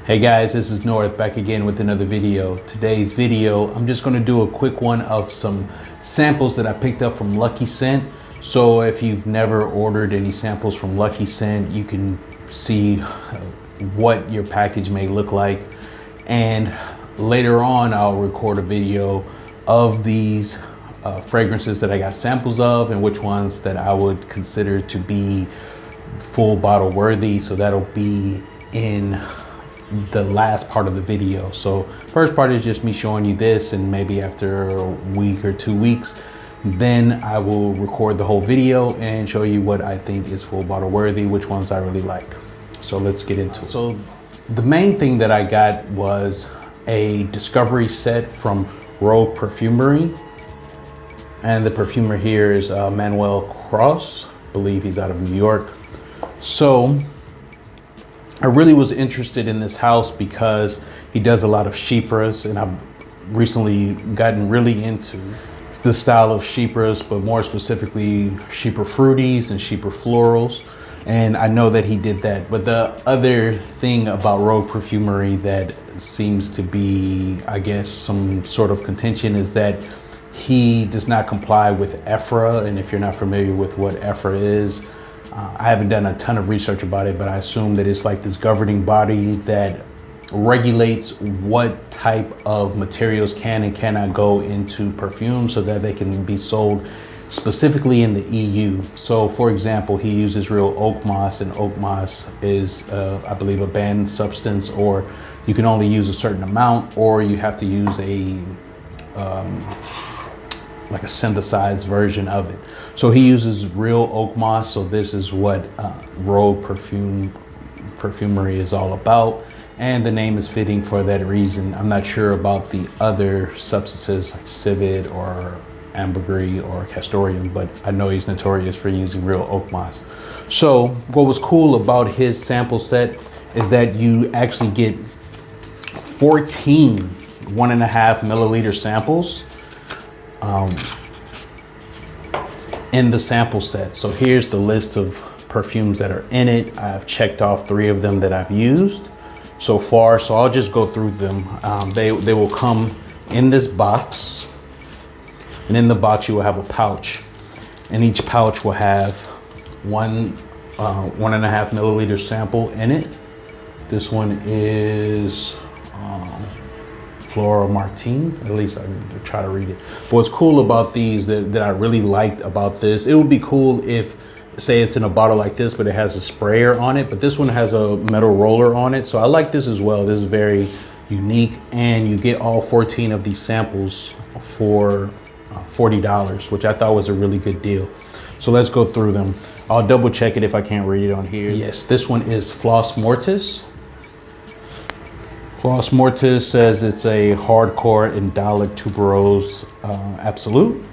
Hey guys, this is North back again with another video. Today's video, I'm just gonna do a quick one of some samples that I picked up from Luckyscent. So if you've never ordered any samples from Luckyscent, you can see what your package may look like. And later on, I'll record a video of these fragrances that I got samples of and which ones that I would consider to be full bottle worthy. So that'll be in the last part of the video. So first part is just me showing you this, and maybe after a week or 2 weeks, then I will record the whole video and show you what I think is full bottle worthy, which ones I really like. So let's get into it. So the main thing that I got was a discovery set from Rogue Perfumery, and the perfumer here is Manuel Cross. I believe he's out of New York. So I really was interested in this house because he does a lot of chypres, and I've recently gotten really into the style of chypres, but more specifically chypre fruities and chypre florals. And I know that he did that. But the other thing about Rogue Perfumery that seems to be, I guess, some sort of contention is that he does not comply with EFRA. And if you're not familiar with what EFRA is, I haven't done a ton of research about it, but I assume that it's like this governing body that regulates what type of materials can and cannot go into perfume so that they can be sold specifically in the EU. So for example, he uses real oak moss, and oak moss is, I believe, a banned substance, or you can only use a certain amount, or you have to use a like a synthesized version of it. So he uses real oak moss. So this is what Rogue Perfumery is all about. And the name is fitting for that reason. I'm not sure about the other substances like civet or ambergris or castoreum, but I know he's notorious for using real oak moss. So what was cool about his sample set is that you actually get 14 1.5 milliliter samples in the sample set. So here's the list of perfumes that are in it. I've checked off 3 of them that I've used so far, so I'll just go through them. They will come in this box, and in the box you will have a pouch, and each pouch will have 1.5 milliliter sample in it. This one is Flora Martine, at least I try to read it. But what's cool about these that I really liked about this, it would be cool if, say it's in a bottle like this, but it has a sprayer on it, but this one has a metal roller on it. So I like this as well. This is very unique, and you get all 14 of these samples for $40, which I thought was a really good deal. So let's go through them. I'll double check it if I can't read it on here. Yes, this one is Floss Mortis. Floss Mortis says it's a hardcore indolic tuberose absolute.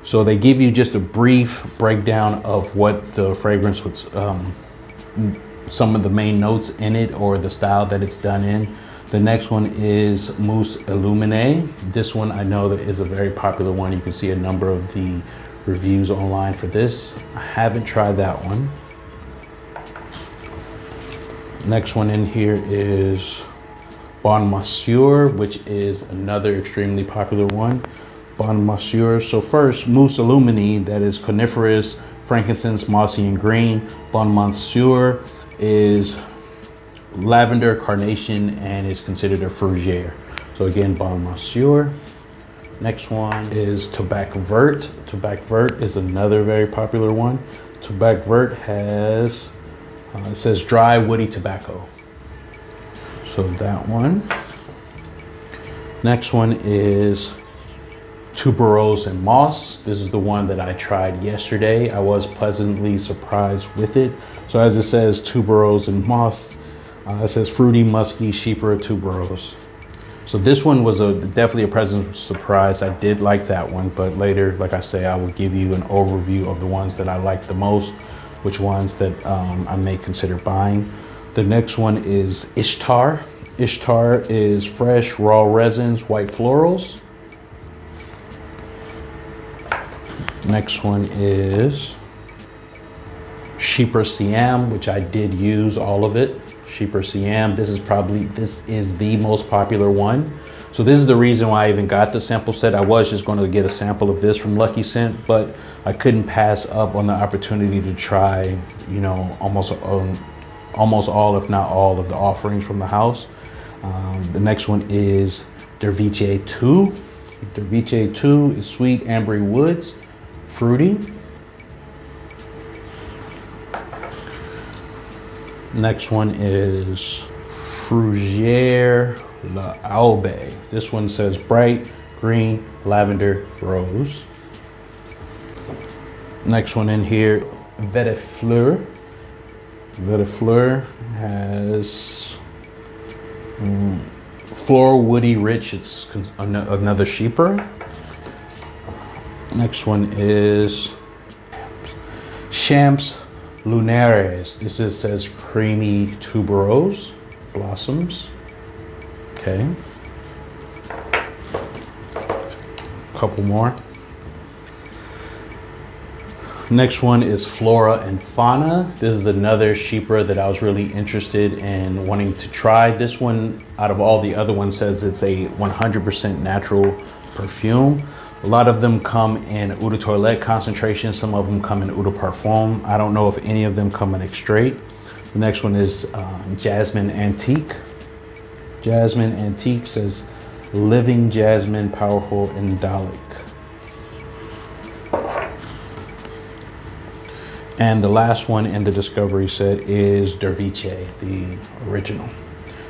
So they give you just a brief breakdown of what the fragrance was, some of the main notes in it or the style that it's done in. The next one is Mousse Illuminee. This one I know that is a very popular one. You can see a number of the reviews online for this. I haven't tried that one. Next one in here is Bon Monsieur, which is another extremely popular one. Bon Monsieur. So first, Mousse Illuminee, that is coniferous, frankincense, mossy, and green. Bon Monsieur is lavender, carnation, and is considered a fougere. So again, Bon Monsieur. Next one is Tabac Vert. Tabac Vert is another very popular one. Tabac Vert has, it says dry, woody tobacco. So that one. Next one is Tuberose Moss. This is the one that I tried yesterday. I was pleasantly surprised with it. So as it says, Tuberose Moss, it says fruity, musky, chypre tuberose. So this one was definitely a pleasant surprise. I did like that one, but later, like I say, I will give you an overview of the ones that I like the most, which ones that I may consider buying. The next one is Ishtar. Ishtar is fresh, raw resins, white florals. Next one is Chypre Siam, which I did use all of it. Chypre Siam. This is the most popular one. So this is the reason why I even got the sample set. I was just going to get a sample of this from Luckyscent, but I couldn't pass up on the opportunity to try, you know, almost all, if not all, of the offerings from the house. The next one is Derviche 2. Derviche 2 is sweet, ambery woods, fruity. Next one is Fougere L'Aube. This one says bright green lavender rose. Next one in here, Vetifleur. Vetifleur has floral, woody, rich. It's another Chypre. Next one is Champs Lunaires. This says creamy tuberose blossoms. Okay. Couple more. Next one is Flora and Fauna. This is another Chypre that I was really interested in wanting to try. This one, out of all the other ones, says it's a 100% natural perfume. A lot of them come in eau de toilette concentration. Some of them come in eau de parfum. I don't know if any of them come in extrait. The next one is Jasmin Antique. Jasmin Antique says living jasmine, powerful indolic. And the last one in the discovery set is Derviche, the original.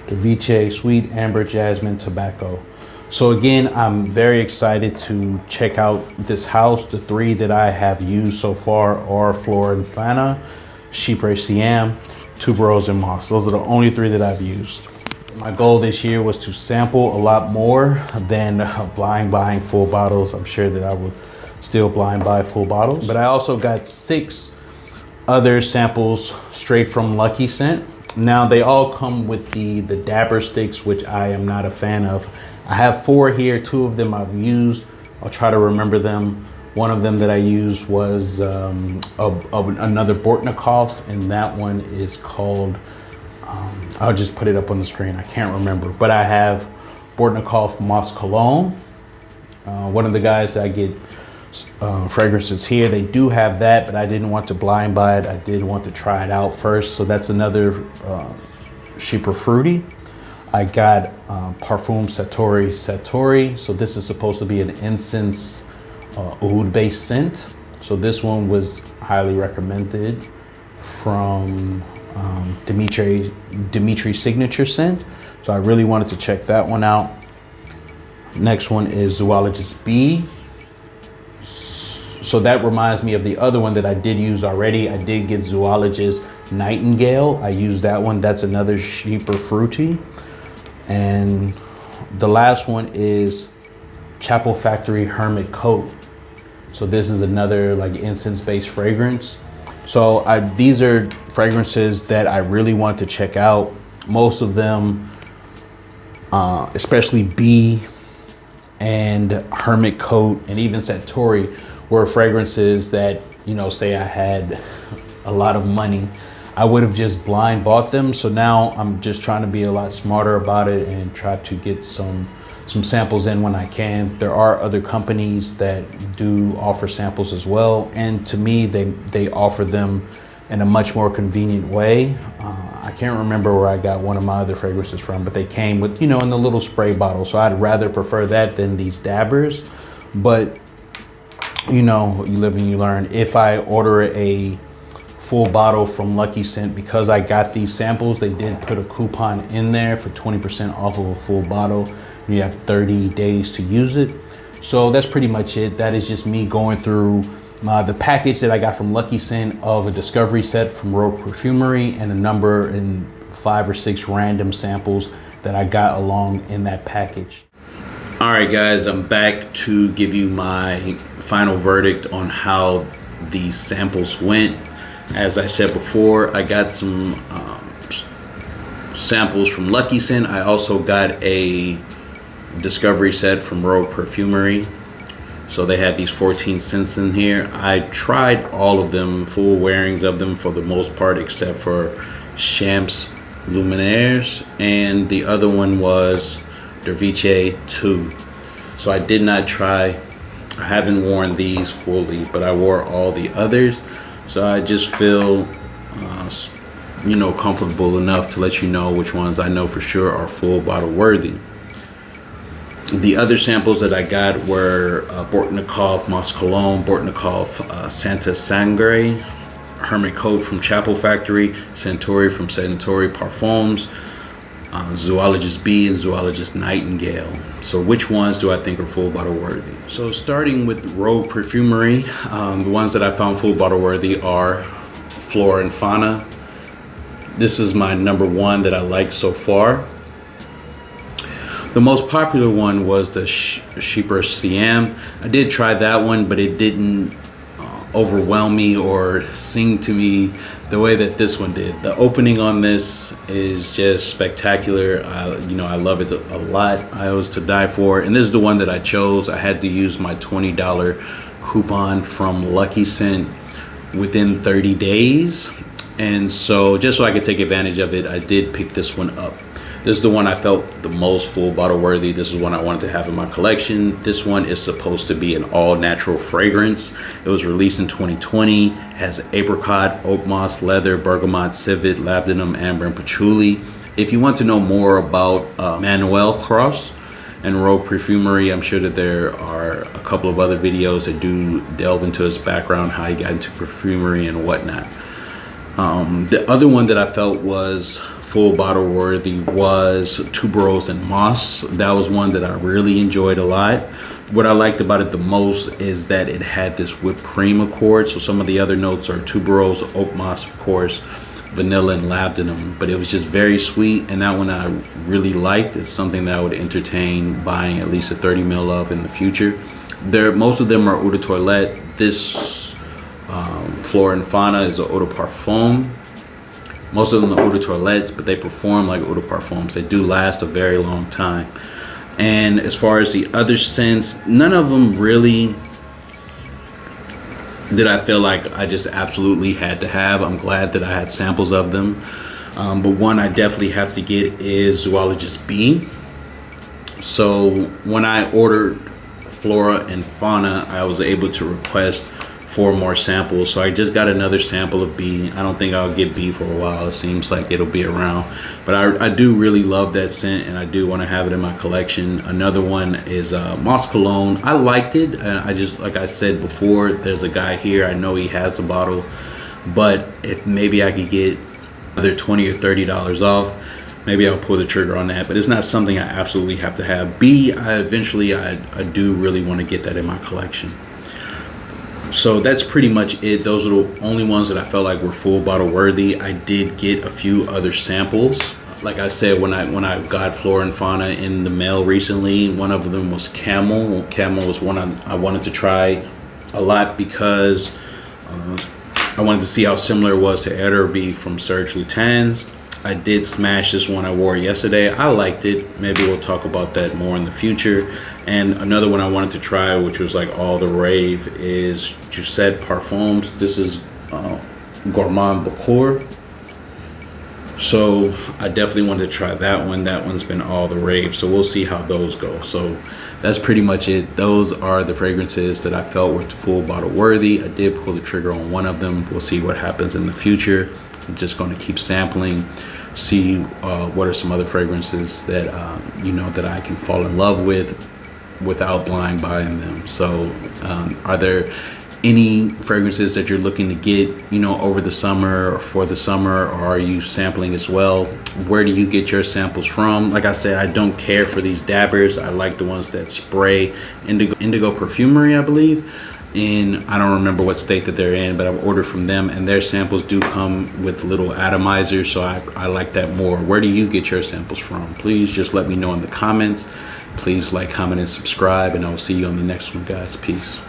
Derviche, sweet, amber, jasmine, tobacco. So again, I'm very excited to check out this house. The three that I have used so far are Flora and Fauna, Chypre Siam, Tuberose Moss. Those are the only three that I've used. My goal this year was to sample a lot more than blind buying full bottles. I'm sure that I would still blind buy full bottles, but I also got 6 other samples straight from Luckyscent. Now they all come with the dabber sticks, which I am not a fan of. I have 4 here. 2 of them I've used. I'll try to remember them. One of them that I used was another Bortnikov, and that one is called, I'll just put it up on the screen. I can't remember, but I have Bortnikov Moss Cologne. One of the guys that I get fragrances here, they do have that, but I didn't want to blind buy it. I did want to try it out first. So that's another Chypre Fruity. I got Parfum Satori. So this is supposed to be an incense oud based scent. So this one was highly recommended from Dimitri's signature scent. So I really wanted to check that one out. Next one is Zoologist B. So that reminds me of the other one that I did use already. I did get Zoologist Nightingale. I used that one. That's another Chypre Fruity. And the last one is Chapel Factory Hermit Coat. So this is another like incense-based fragrance. So these are fragrances that I really want to check out. Most of them, especially B and Hermit Coat and even Satori, were fragrances that, you know, say I had a lot of money, I would have just blind bought them. So now I'm just trying to be a lot smarter about it and try to get some samples in when I can. There are other companies that do offer samples as well, and to me they offer them in a much more convenient way. I can't remember where I got one of my other fragrances from, but they came with, you know, in the little spray bottle. So I'd rather prefer that than these dabbers. But you know, you live and you learn. If I order a full bottle from Luckyscent, because I got these samples, they did put a coupon in there for 20% off of a full bottle. You have 30 days to use it. So that's pretty much it. That is just me going through the package that I got from Luckyscent of a discovery set from Rogue Perfumery and a number in 5 or 6 random samples that I got along in that package. All right, guys, I'm back to give you my final verdict on how these samples went. As I said before, I got some samples from Luckyscent. I also got a discovery set from Rogue Perfumery. So they had these 14 scents in here. I tried all of them, full wearings of them for the most part, except for Champs Lunaires, and the other one was Derviche 2. So I did not try, I haven't worn these fully, but I wore all the others. So I just feel, you know, comfortable enough to let you know which ones I know for sure are full bottle worthy. The other samples that I got were Bortnikov Moss Cologne, Bortnikov Santa Sangre, Hermit Coat from Chapel Factory, Centauri from Centauri Parfums, Zoologist Bee, and Zoologist Nightingale. So which ones do I think are full bottle worthy? So starting with Rogue Perfumery, the ones that I found full bottle worthy are Flora Fauna. This is my number one that I like so far. The most popular one was the Chypre Siam. I did try that one, but it didn't overwhelm me or sing to me the way that this one did. The opening on this is just spectacular. You know, I love it a lot. I was to die for, and this is the one that I chose. I had to use my $20 coupon from Luckyscent within 30 days, and so just so I could take advantage of it, I did pick this one up. This is the one I felt the most full bottle worthy. This is one I wanted to have in my collection. This one is supposed to be an all natural fragrance. It was released in 2020. It has apricot, oak moss, leather, bergamot, civet, labdanum, amber, and patchouli. If you want to know more about Manuel Cross and Rogue Perfumery, I'm sure that there are a couple of other videos that do delve into his background, how he got into perfumery and whatnot. The other one that I felt was full bottle worthy was Tuberose Moss. That was one that I really enjoyed a lot. What I liked about it the most is that it had this whipped cream accord. So some of the other notes are tuberose, oak moss, of course, vanilla, and labdanum, but it was just very sweet, and that one I really liked. It's something that I would entertain buying at least a 30 ml of in the future. Most of them are eau de toilette. This Flora Fauna is an eau de parfum. Most of them are eau de toilettes, but they perform like eau de parfums. They do last a very long time. And as far as the other scents, none of them really did I feel like I just absolutely had to have. I'm glad that I had samples of them. But one I definitely have to get is Zoologist Bee. So when I ordered Flora and Fauna, I was able to request 4 more samples. So I just got another sample of Bee. I don't think I'll get Bee for a while. It seems like it'll be around. But I do really love that scent, and I do want to have it in my collection. Another one is Moss Cologne. I liked it. I just, like I said before, there's a guy here. I know he has a bottle. But if maybe I could get either $20 or $30 off, maybe I'll pull the trigger on that. But it's not something I absolutely have to have. Bee, eventually I do really want to get that in my collection. So that's pretty much it. Those are the only ones that I felt like were full bottle worthy. I did get a few other samples. Like I said, when I got Flora and Fauna in the mail recently, one of them was Camel. Camel was one I wanted to try a lot because I wanted to see how similar it was to Derviche from Serge Lutens. I did smash this one. I wore it yesterday. I liked it. Maybe we'll talk about that more in the future. And another one I wanted to try, which was like all the rave, is Jusset Parfums. This is Gourmand Boucour. So I definitely wanted to try that one. That one's been all the rave. So we'll see how those go. So that's pretty much it. Those are the fragrances that I felt were full bottle worthy. I did pull the trigger on one of them. We'll see what happens in the future. I'm just going to keep sampling, see what are some other fragrances that you know, that I can fall in love with without blind buying them. So are there any fragrances that you're looking to get, you know, over the summer or for the summer, or are you sampling as well? Where do you get your samples from? Like I said, I don't care for these dabbers. I like the ones that spray. Indigo Perfumery, I believe. In, I don't remember what state that they're in, but I've ordered from them, and their samples do come with little atomizers, so I like that more. Where do you get your samples from? Please just let me know in the comments. Please like, comment, and subscribe, and I will see you on the next one, guys. Peace.